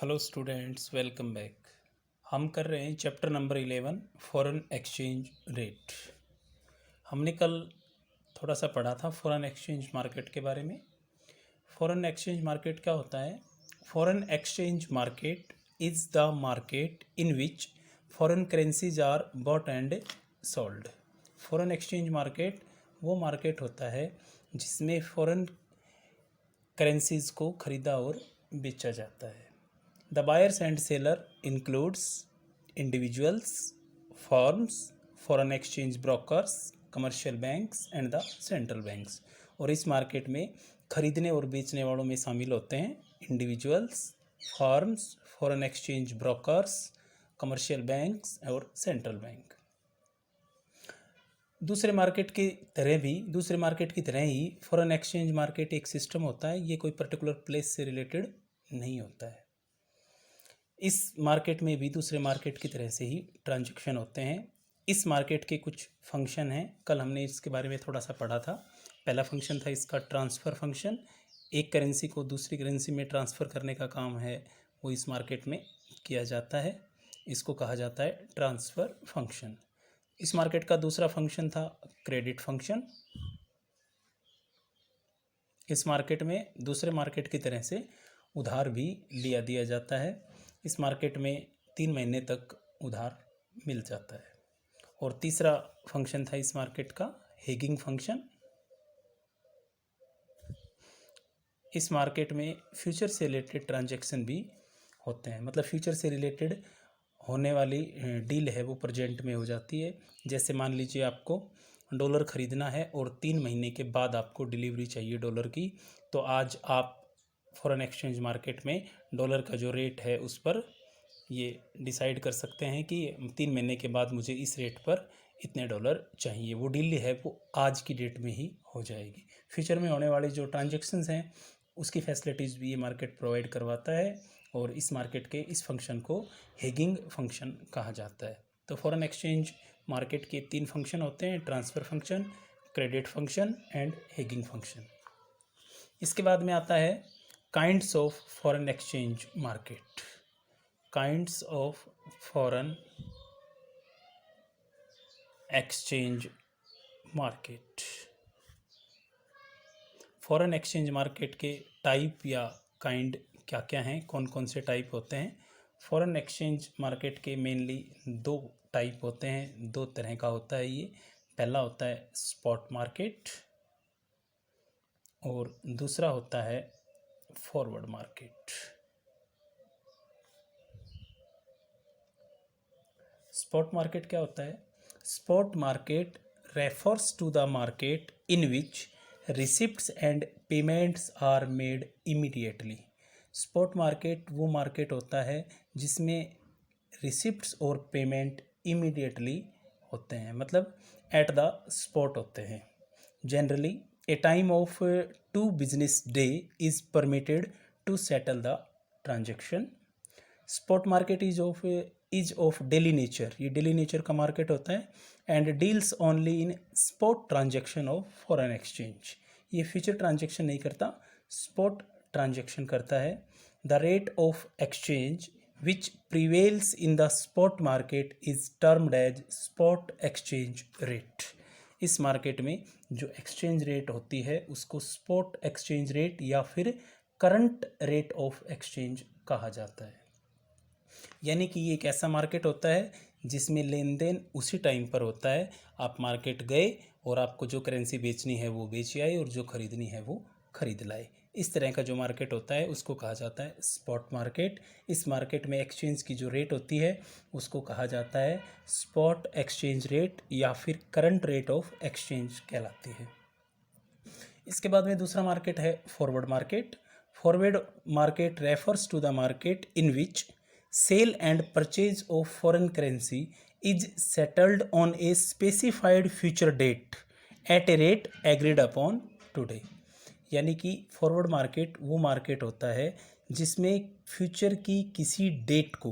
Hello students, welcome back. हम कर रहे हैं chapter number 11 foreign exchange rate. हमने कल थोड़ा सा पढ़ा था फॉरेन एक्सचेंज मार्केट के बारे में। फॉरेन एक्सचेंज मार्केट क्या होता है? Foreign exchange market is the market in which foreign currencies are bought and sold. Foreign exchange market वो मार्केट होता है जिसमें फॉरेन करेंसीज को खरीदा और बेचा जाता है। The buyers and seller includes individuals, firms, foreign exchange brokers, commercial banks and the central banks। और इस मार्केट में खरीदने और बेचने वालों में शामिल होते हैं individuals, firms, foreign exchange brokers, commercial banks और सेंट्रल बैंक। दूसरे मार्केट की तरह ही फॉरेन एक्सचेंज मार्केट एक सिस्टम होता है। ये कोई पर्टिकुलर प्लेस से रिलेटेड नहीं होता है। इस मार्केट में भी दूसरे मार्केट की तरह से ही ट्रांजैक्शन होते हैं। इस मार्केट के कुछ फंक्शन हैं, कल हमने इसके बारे में थोड़ा सा पढ़ा था। पहला फंक्शन था इसका ट्रांसफ़र फंक्शन। एक करेंसी को दूसरी करेंसी में ट्रांसफ़र करने का काम है वो इस मार्केट में किया जाता है, इसको कहा जाता है ट्रांसफ़र फंक्शन। इस मार्केट का दूसरा फंक्शन था क्रेडिट फंक्शन। इस मार्केट में दूसरे मार्केट की तरह से उधार भी लिया दिया जाता है। इस मार्केट में 3 महीने तक उधार मिल जाता है। और तीसरा फंक्शन था इस मार्केट का हेगिंग फंक्शन। इस मार्केट में फ्यूचर से रिलेटेड ट्रांजैक्शन भी होते हैं, मतलब फ्यूचर से रिलेटेड होने वाली डील है वो प्रेजेंट में हो जाती है। जैसे मान लीजिए आपको डॉलर ख़रीदना है और 3 महीने के बाद आपको डिलीवरी चाहिए डॉलर की, तो आज आप फॉरेन एक्सचेंज मार्केट में डॉलर का जो रेट है उस पर ये डिसाइड कर सकते हैं कि 3 महीने के बाद मुझे इस रेट पर इतने डॉलर चाहिए। वो डील है वो आज की डेट में ही हो जाएगी। फ्यूचर में होने वाले जो ट्रांजैक्शंस हैं उसकी फैसिलिटीज़ भी ये मार्केट प्रोवाइड करवाता है और इस मार्केट के इस फंक्शन को हेगिंग फंक्शन कहा जाता है। तो फॉरेन एक्सचेंज मार्केट के 3 फंक्शन होते हैं, transfer function, credit function and hedging function. इसके बाद में आता है kinds of foreign exchange market. Kinds of foreign exchange market. Foreign exchange market के टाइप या काइंड क्या क्या हैं, कौन कौन से टाइप होते हैं? फॉरेन एक्सचेंज मार्केट के मेनली 2 टाइप होते हैं, 2 तरह का होता है ये। पहला होता है स्पॉट मार्केट और दूसरा होता है फॉरवर्ड मार्केट। स्पॉट मार्केट क्या होता है? Spot market refers to the market in which receipts and payments are made immediately. Spot market वो मार्केट होता है जिसमें रिसिप्ट्स और पेमेंट इमीडिएटली होते हैं, मतलब एट द स्पॉट होते हैं। Generally a time of 2 business day is permitted to settle the transaction. Spot market is of daily nature, ये डेली नेचर का मार्केट होता है and deals only in spot transaction of foreign exchange. ये future transaction नहीं करता, spot transaction करता है। The rate of exchange which prevails in the spot market is termed as spot exchange rate. इस market में जो एक्सचेंज रेट होती है उसको स्पॉट एक्सचेंज रेट या फिर करंट रेट ऑफ एक्सचेंज कहा जाता है। यानी कि ये एक ऐसा मार्केट होता है जिसमें लेन देन उसी टाइम पर होता है। आप मार्केट गए और आपको जो करेंसी बेचनी है वो बेच आए और जो खरीदनी है वो खरीद लाए। इस तरह का जो मार्केट होता है उसको कहा जाता है स्पॉट मार्केट। इस मार्केट में एक्सचेंज की जो रेट होती है उसको कहा जाता है स्पॉट एक्सचेंज रेट या फिर करंट रेट ऑफ एक्सचेंज कहलाती है। इसके बाद में दूसरा मार्केट है forward market. Forward market refers to the market in which sale and purchase of foreign currency is settled on a specified future date at a rate agreed upon today. यानी कि forward market वो market होता है जिसमें future की किसी date को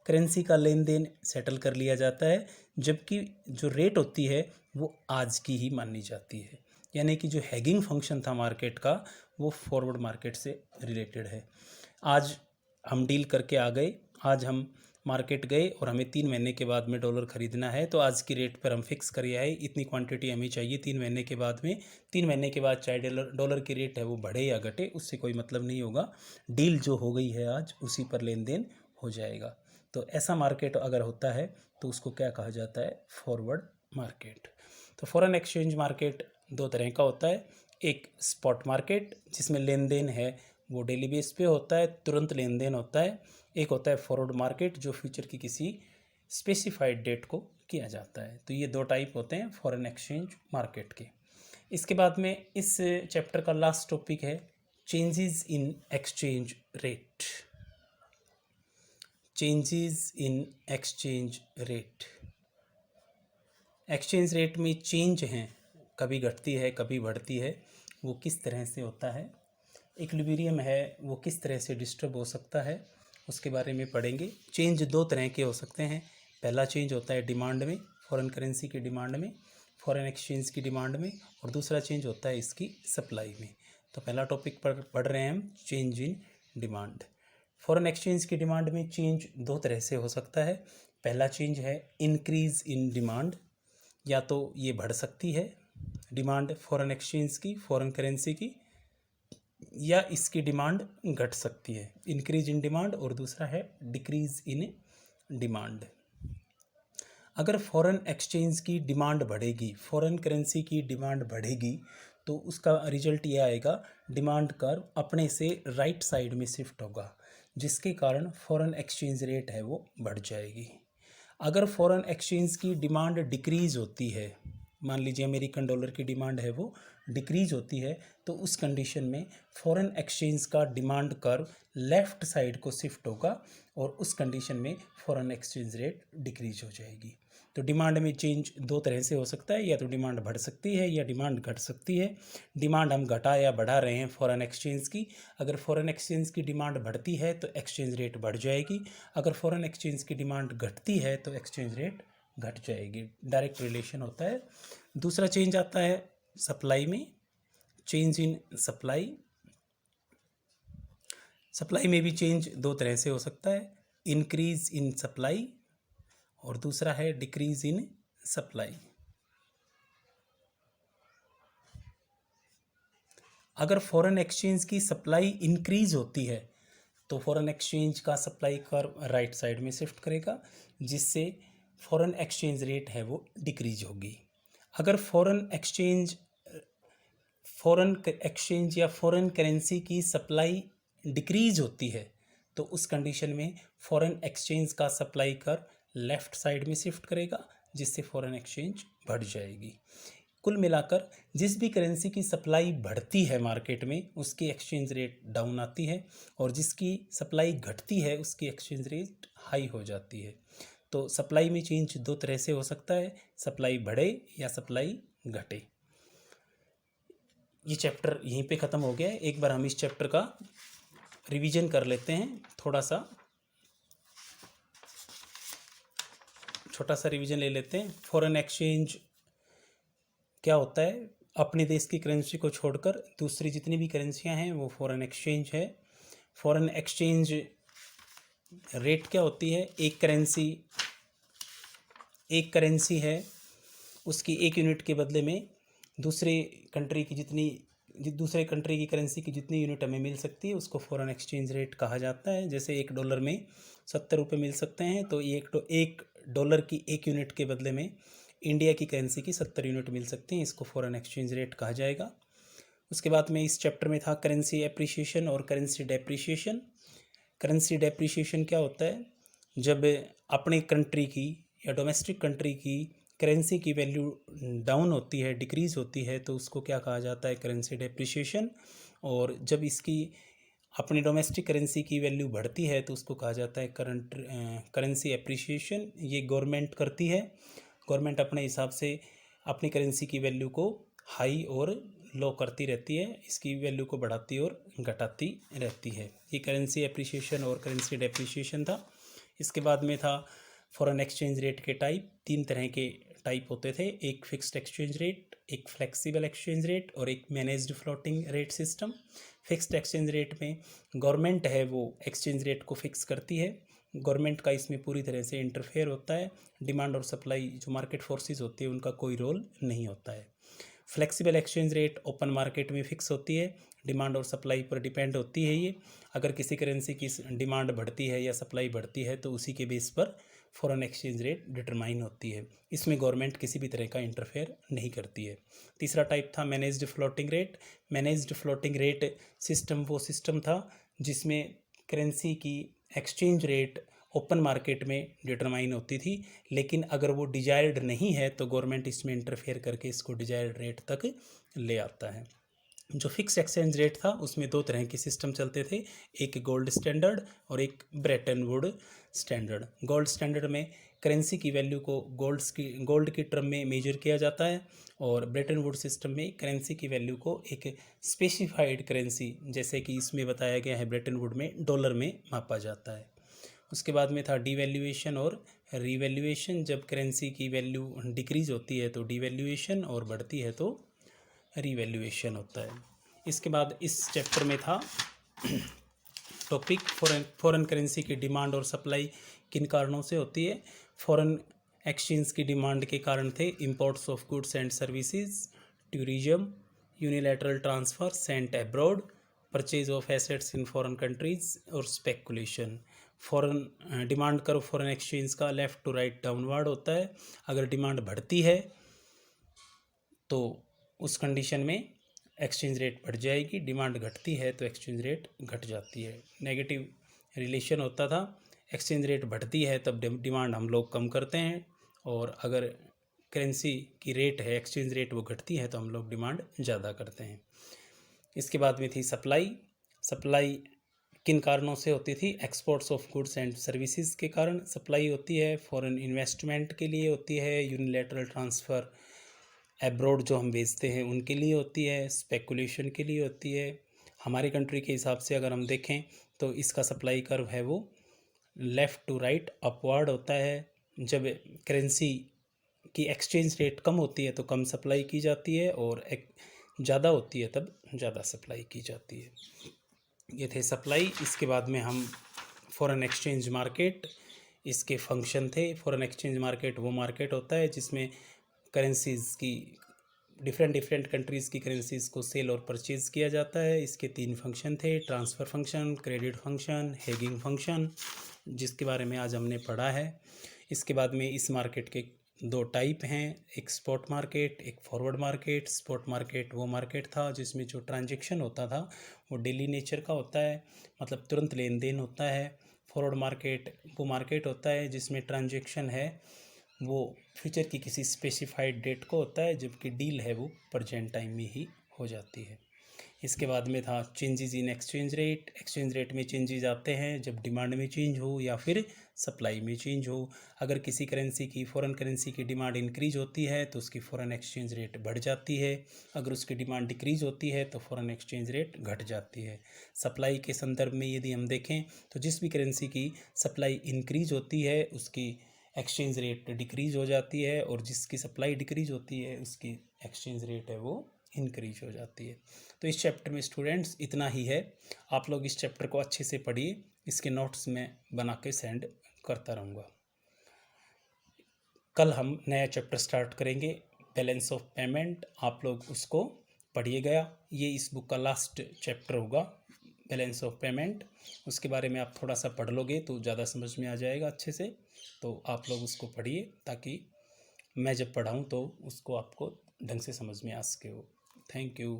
currency का लेन देन सेटल कर लिया जाता है, जबकि जो रेट होती है वो आज की ही मानी जाती है। यानी कि जो हैगिंग फंक्शन था मार्केट का वो फॉरवर्ड मार्केट से रिलेटेड है। आज हम डील करके आ गए। आज हम मार्केट गए और हमें 3 महीने के बाद में डॉलर ख़रीदना है, तो आज की रेट पर हम फिक्स करिए आए, इतनी क्वांटिटी हमें चाहिए 3 महीने के बाद में। 3 महीने के बाद चाहे डॉलर की रेट है वो बढ़े या घटे, उससे कोई मतलब नहीं होगा। डील जो हो गई है आज, उसी पर लेन देन हो जाएगा। तो ऐसा मार्केट अगर होता है तो उसको क्या कहा जाता है? Forward market. तो फॉरेन एक्सचेंज मार्केट 2 तरह का होता है। एक स्पॉट मार्केट जिसमें लेन देन है वो डेली बेस पे होता है, तुरंत लेन देन होता है। एक होता है फॉरवर्ड मार्केट जो फ्यूचर की किसी स्पेसिफाइड डेट को किया जाता है। तो ये 2 टाइप होते हैं फॉरेन एक्सचेंज मार्केट के। इसके बाद में इस चैप्टर का लास्ट टॉपिक है changes in exchange rate. Changes in exchange rate. Exchange rate में चेंज हैं, कभी घटती है कभी बढ़ती है, वो किस तरह से होता है। इक्विलिब्रियम है वो किस तरह से डिस्टर्ब हो सकता है, उसके बारे में पढ़ेंगे। चेंज 2 तरह के हो सकते हैं। पहला चेंज होता है डिमांड में, फॉरेन करेंसी की डिमांड में, फॉरेन एक्सचेंज की डिमांड में, और दूसरा चेंज होता है इसकी सप्लाई में। तो पहला टॉपिक पर पढ़ रहे हैं हम change in demand. Foreign exchange की डिमांड में चेंज 2 तरह से हो सकता है। पहला चेंज है इंक्रीज़ इन डिमांड, या तो ये बढ़ सकती है डिमांड फॉरेन एक्सचेंज की, फॉरेन करेंसी की, या इसकी डिमांड घट सकती है, इंक्रीज इन डिमांड, और दूसरा है डिक्रीज इन डिमांड। अगर फॉरेन एक्सचेंज की डिमांड बढ़ेगी, फॉरेन करेंसी की डिमांड बढ़ेगी, तो उसका रिजल्ट ये आएगा डिमांड कर्व अपने से राइट साइड में शिफ्ट होगा, जिसके कारण फॉरेन एक्सचेंज रेट है वो बढ़ जाएगी। अगर फॉरेन एक्सचेंज की डिमांड डिक्रीज़ होती है, मान लीजिए अमेरिकन डॉलर की डिमांड है वो डिक्रीज़ होती है, तो उस कंडीशन में फॉरेन एक्सचेंज का डिमांड कर्व लेफ़्ट साइड को शिफ्ट होगा, और उस कंडीशन में फॉरेन एक्सचेंज रेट डिक्रीज हो जाएगी। तो डिमांड में चेंज 2 तरह से हो सकता है, या तो डिमांड बढ़ सकती है या डिमांड घट सकती है। डिमांड हम घटा या बढ़ा रहे हैं फॉरेन एक्सचेंज की। अगर फॉरेन एक्सचेंज की डिमांड बढ़ती है तो एक्सचेंज रेट बढ़ जाएगी, अगर फॉरेन एक्सचेंज की डिमांड घटती है तो एक्सचेंज रेट घट जाएगी। डायरेक्ट रिलेशन होता है। दूसरा चेंज आता है सप्लाई में, चेंज इन सप्लाई। सप्लाई में भी चेंज 2 तरह से हो सकता है, इंक्रीज इन सप्लाई, और दूसरा है डिक्रीज इन सप्लाई। अगर फॉरेन एक्सचेंज की सप्लाई इंक्रीज होती है तो फॉरेन एक्सचेंज का सप्लाई कर्व राइट साइड में शिफ्ट करेगा, जिससे फॉरेन एक्सचेंज रेट है वो डिक्रीज होगी। अगर फॉरेन एक्सचेंज या फॉरेन करेंसी की सप्लाई डिक्रीज होती है तो उस कंडीशन में फॉरेन एक्सचेंज का सप्लाई कर्व लेफ़्ट साइड में शिफ्ट करेगा, जिससे फॉरेन एक्सचेंज बढ़ जाएगी। कुल मिलाकर जिस भी करेंसी की सप्लाई बढ़ती है मार्केट में उसकी एक्सचेंज रेट डाउन आती है, और जिसकी सप्लाई घटती है उसकी एक्सचेंज रेट हाई हो जाती है। तो सप्लाई में चेंज 2 तरह से हो सकता है, सप्लाई बढ़े या सप्लाई घटे। ये चैप्टर यहीं पे ख़त्म हो गया है। एक बार हम इस चैप्टर का रिवीजन कर लेते हैं, थोड़ा सा छोटा सा रिवीजन ले लेते हैं। फॉरेन एक्सचेंज क्या होता है? अपने देश की करेंसी को छोड़कर दूसरी जितनी भी करेंसियां हैं वो फॉरेन एक्सचेंज है। फॉरेन एक्सचेंज रेट क्या होती है? एक करेंसी है, उसकी 1 यूनिट के बदले में दूसरे कंट्री की करेंसी की जितनी यूनिट हमें मिल सकती है उसको फॉरेन एक्सचेंज रेट कहा जाता है। जैसे $1 में 70 रुपये मिल सकते हैं, तो $1 की 1 यूनिट के बदले में इंडिया की करेंसी की 70 यूनिट मिल सकती हैं, इसको फॉरेन एक्सचेंज रेट कहा जाएगा। उसके बाद में इस चैप्टर में था करेंसी एप्रिसिएशन और करेंसी डेप्रिसिएशन। करेंसी डेप्रिसिएशन क्या होता है? जब अपने कंट्री की या डोमेस्टिक कंट्री की करेंसी की वैल्यू डाउन होती है, डिक्रीज़ होती है, तो उसको क्या कहा जाता है? Currency depreciation. और जब इसकी अपनी डोमेस्टिक करेंसी की वैल्यू बढ़ती है तो उसको कहा जाता है करेंसी एप्रिसिएशन। ये गवर्नमेंट करती है, गवर्नमेंट अपने हिसाब से अपनी करेंसी की वैल्यू को हाई और लो करती रहती है, इसकी वैल्यू को बढ़ाती और घटाती रहती है। ये करेंसी एप्रिसिएशन और करेंसी डेप्रिसिएशन था। इसके बाद में था फॉरेन एक्सचेंज रेट के टाइप। 3 तरह के टाइप होते थे, एक फिक्स्ड एक्सचेंज रेट, एक फ्लेक्सिबल एक्सचेंज रेट और एक managed floating rate system. Fixed exchange rate में गवर्नमेंट है वो एक्सचेंज रेट को फिक्स करती है, गवर्नमेंट का इसमें पूरी तरह से इंटरफेयर होता है, डिमांड और सप्लाई जो मार्केट फोर्सेस होती है उनका कोई रोल नहीं होता है। Flexible exchange rate open market में फिक्स होती है, डिमांड और सप्लाई पर डिपेंड होती है ये। अगर किसी करेंसी की डिमांड बढ़ती है या सप्लाई बढ़ती है तो उसी के बेस पर फॉरेन एक्सचेंज रेट डिटरमाइन होती है, इसमें गवर्नमेंट किसी भी तरह का इंटरफेयर नहीं करती है। तीसरा टाइप था managed floating rate. Managed floating rate system वो सिस्टम था जिसमें करेंसी की एक्सचेंज रेट ओपन मार्केट में डिटरमाइन होती थी, लेकिन अगर वो डिजायर्ड नहीं है तो गवर्नमेंट इसमें इंटरफेयर करके इसको डिजायर्ड रेट तक ले आता है। जो फिक्स एक्सचेंज रेट था उसमें दो तरह के सिस्टम चलते थे, एक गोल्ड स्टैंडर्ड और एक Brayton would standard. Gold standard में करेंसी की वैल्यू को गोल्ड की टर्म में मेजर किया जाता है, और ब्रेटन वुड सिस्टम में करेंसी की वैल्यू को एक स्पेसिफाइड करेंसी, जैसे कि इसमें बताया गया है ब्रेटन वुड में, डॉलर में मापा जाता है। उसके बाद में था डिवैल्यूएशन और रीवैल्यूएशन। जब करेंसी की वैल्यू डिक्रीज होती है तो डिवैल्यूएशन और बढ़ती है तो रीवैल्यूएशन होता है। इसके बाद इस चैप्टर में था टॉपिक फॉरेन करेंसी की डिमांड और सप्लाई किन कारणों से होती है। फॉरेन एक्सचेंज की डिमांड के कारण थे imports of goods and services, tourism, unilateral transfer sent abroad, purchase of assets in foreign countries और speculation. Foreign demand curve foreign exchange का लेफ़्ट टू राइट डाउनवर्ड होता है। अगर डिमांड बढ़ती है तो उस कंडीशन में एक्सचेंज रेट बढ़ जाएगी, डिमांड घटती है तो एक्सचेंज रेट घट जाती है। नेगेटिव रिलेशन होता था, एक्सचेंज रेट बढ़ती है तब डिमांड हम लोग कम करते हैं, और अगर करेंसी की रेट है एक्सचेंज रेट वो घटती है तो हम लोग डिमांड ज़्यादा करते हैं। इसके बाद में थी सप्लाई। सप्लाई किन कारणों से होती थी, exports of goods and services के कारण सप्लाई होती है, फॉरेन इन्वेस्टमेंट के लिए होती है, यूनिलैटरल ट्रांसफ़र एब्रॉड जो हम बेचते हैं उनके लिए होती है, स्पेकुलेशन के लिए होती है। हमारी कंट्री के हिसाब से अगर हम देखें तो इसका सप्लाई कर्व है वो लेफ़्ट टू राइट अपवर्ड होता है। जब करेंसी की एक्सचेंज रेट कम होती है तो कम सप्लाई की जाती है, और ज़्यादा होती है तब ज़्यादा सप्लाई की जाती है। ये थे सप्लाई। इसके बाद में हम फॉरेन एक्सचेंज मार्केट, इसके फंक्शन थे। फॉरेन एक्सचेंज मार्केट वो मार्केट होता है जिसमें करेंसीज़ की डिफरेंट कंट्रीज़ की करेंसीज़ को सेल और परचेज़ किया जाता है। इसके 3 फंक्शन थे, transfer function, credit function, hedging function, जिसके बारे में आज हमने पढ़ा है। इसके बाद में इस मार्केट के 2 टाइप हैं, एक स्पॉट मार्केट, एक फॉरवर्ड मार्केट। स्पॉट मार्केट वो मार्केट था जिसमें जो ट्रांजैक्शन होता था वो डेली नेचर का होता है, मतलब तुरंत लेन देन होता है। फॉरवर्ड मार्केट वो मार्केट होता है जिसमें ट्रांजैक्शन है वो फ्यूचर की किसी स्पेसिफाइड डेट को होता है, जबकि डील है वो प्रेजेंट टाइम में ही हो जाती है। इसके बाद में था changes in exchange rate. Exchange rate में चेंजेस आते हैं जब डिमांड में चेंज हो या फिर सप्लाई में चेंज हो। अगर किसी करेंसी की फॉरेन करेंसी की डिमांड इंक्रीज होती है तो उसकी फॉरेन एक्सचेंज रेट बढ़ जाती है, अगर उसकी डिमांड डिक्रीज होती है तो फॉरेन एक्सचेंज रेट घट जाती है। सप्लाई के संदर्भ में यदि हम देखें तो जिस भी करेंसी की सप्लाई इंक्रीज होती है उसकी एक्सचेंज रेट डिक्रीज हो जाती है, और जिसकी सप्लाई डिक्रीज होती है उसकी एक्सचेंज रेट है वो इंक्रीज हो जाती है। तो इस चैप्टर में स्टूडेंट्स इतना ही है। आप लोग इस चैप्टर को अच्छे से पढ़िए, इसके नोट्स मैं बना के सेंड करता रहूँगा। कल हम नया चैप्टर स्टार्ट करेंगे, बैलेंस ऑफ पेमेंट। आप लोग उसको पढ़िएगा, ये इस बुक का लास्ट चैप्टर होगा, बैलेंस ऑफ पेमेंट। उसके बारे में आप थोड़ा सा पढ़ लोगे तो ज़्यादा समझ में आ जाएगा अच्छे से, तो आप लोग उसको पढ़िए ताकि मैं जब पढ़ाऊँ तो उसको आपको ढंग से समझ में आ सके हो। Thank you.